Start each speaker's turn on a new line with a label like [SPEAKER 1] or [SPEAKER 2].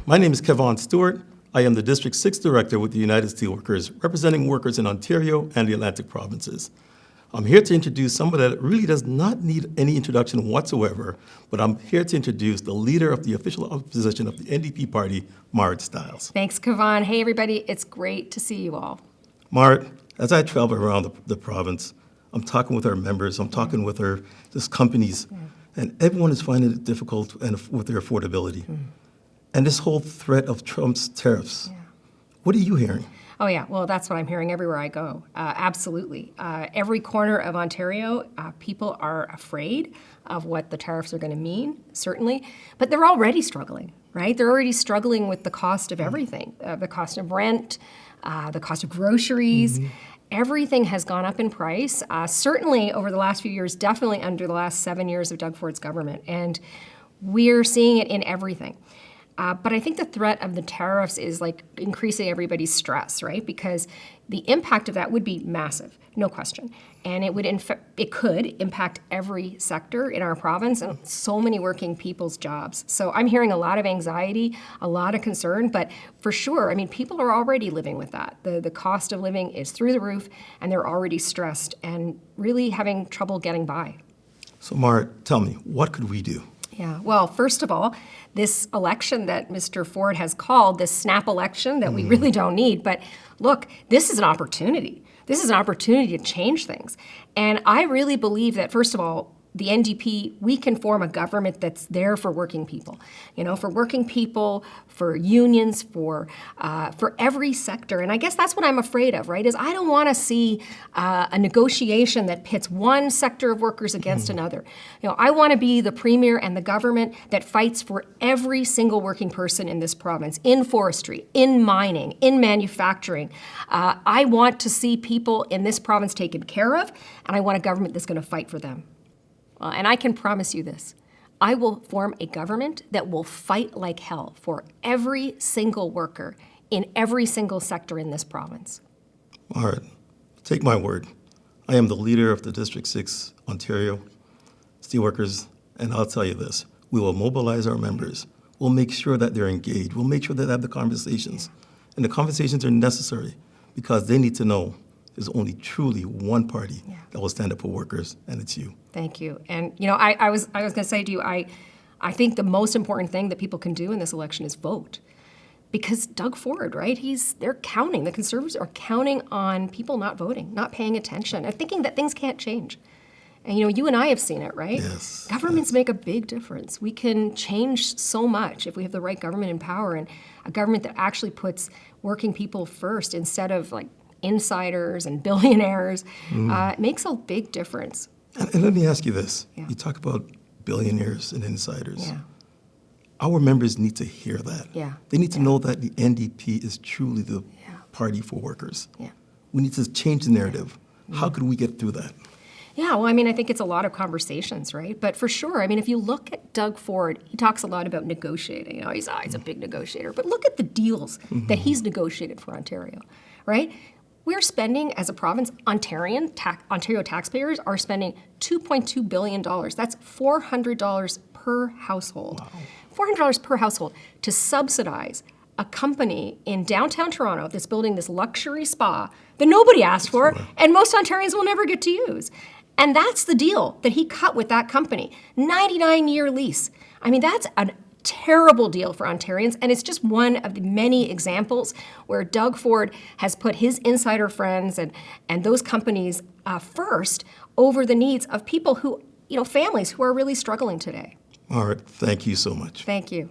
[SPEAKER 1] My name is Kevon Stewart. I am the District 6 Director with the United Steelworkers, representing workers in Ontario and the Atlantic provinces. I'm here to introduce someone that really does not need any introduction whatsoever, but I'm here to introduce the leader of the official opposition of the NDP party, Marit Stiles.
[SPEAKER 2] Thanks, Kevon. Hey, everybody. It's great to see you all.
[SPEAKER 1] Marit, as I travel around the province, I'm talking with our members, I'm talking with our companies, and everyone is finding it difficult with their affordability. And this whole threat of Trump's tariffs, what are you hearing?
[SPEAKER 2] Oh, yeah. Well, that's what I'm hearing everywhere I go. Absolutely. Every corner of Ontario, people are afraid of what the tariffs are going to mean, certainly. But they're already struggling, right? They're already struggling with the cost of everything, the cost of rent, the cost of groceries. Everything has gone up in price, certainly over the last few years, definitely under the last 7 years of Doug Ford's government. And we're seeing it in everything. But I think the threat of the tariffs is like increasing everybody's stress, right? Because the impact of that would be massive, no question. And it could impact every sector in our province and so many working people's jobs. So I'm hearing a lot of anxiety, a lot of concern, but for sure, I mean, people are already living with that. The cost of living is through the roof and they're already stressed and really having trouble getting by.
[SPEAKER 1] So Marit, tell me, what could we do?
[SPEAKER 2] Yeah, well, first of all, this election that Mr. Ford has called, this snap election that we really don't need, but look, this is an opportunity. This is an opportunity to change things. And I really believe that, first of all, the NDP, we can form a government that's there for working people, for working people, for unions, for every sector. And I guess that's what I'm afraid of, right, is I don't want to see a negotiation that pits one sector of workers against another. I want to be the premier and the government that fights for every single working person in this province, in forestry, in mining, in manufacturing. I want to see people in this province taken care of, and I want a government that's going to fight for them. And I can promise you this, I will form a government that will fight like hell for every single worker in every single sector in this province.
[SPEAKER 1] All right, take my word. I am the leader of the District 6 Ontario Steelworkers, and I'll tell you this, we will mobilize our members. We'll make sure that they're engaged. We'll make sure that they have the conversations. And the conversations are necessary because they need to know there's only truly one party that will stand up for workers, and it's you.
[SPEAKER 2] Thank you. And I was going to say to you, I think the most important thing that people can do in this election is vote, because Doug Ford, right? They're counting. The Conservatives are counting on people not voting, not paying attention, and thinking that things can't change. And you and I have seen it, right?
[SPEAKER 1] Yes.
[SPEAKER 2] Governments make a big difference. We can change so much if we have the right government in power, and a government that actually puts working people first instead of like insiders and billionaires. It makes a big difference.
[SPEAKER 1] And let me ask you this. You talk about billionaires and insiders.
[SPEAKER 2] Yeah.
[SPEAKER 1] Our members need to hear that.
[SPEAKER 2] Yeah.
[SPEAKER 1] They need to know that the NDP is truly the party for workers.
[SPEAKER 2] Yeah.
[SPEAKER 1] We need to change the narrative. How could we get through that?
[SPEAKER 2] Yeah, well, I think it's a lot of conversations, right? But for sure, if you look at Doug Ford, he talks a lot about negotiating. He's a big negotiator. But look at the deals that he's negotiated for Ontario, right? We're spending, as a province, Ontario taxpayers are spending $2.2 billion. That's $400 per household. Wow. $400 per household to subsidize a company in downtown Toronto that's building this luxury spa that nobody asked for and most Ontarians will never get to use. And that's the deal that he cut with that company, 99-year lease. That's a terrible deal for Ontarians, and it's just one of the many examples where Doug Ford has put his insider friends and those companies first over the needs of people who, families who are really struggling today.
[SPEAKER 1] All right, thank you so much.
[SPEAKER 2] Thank you.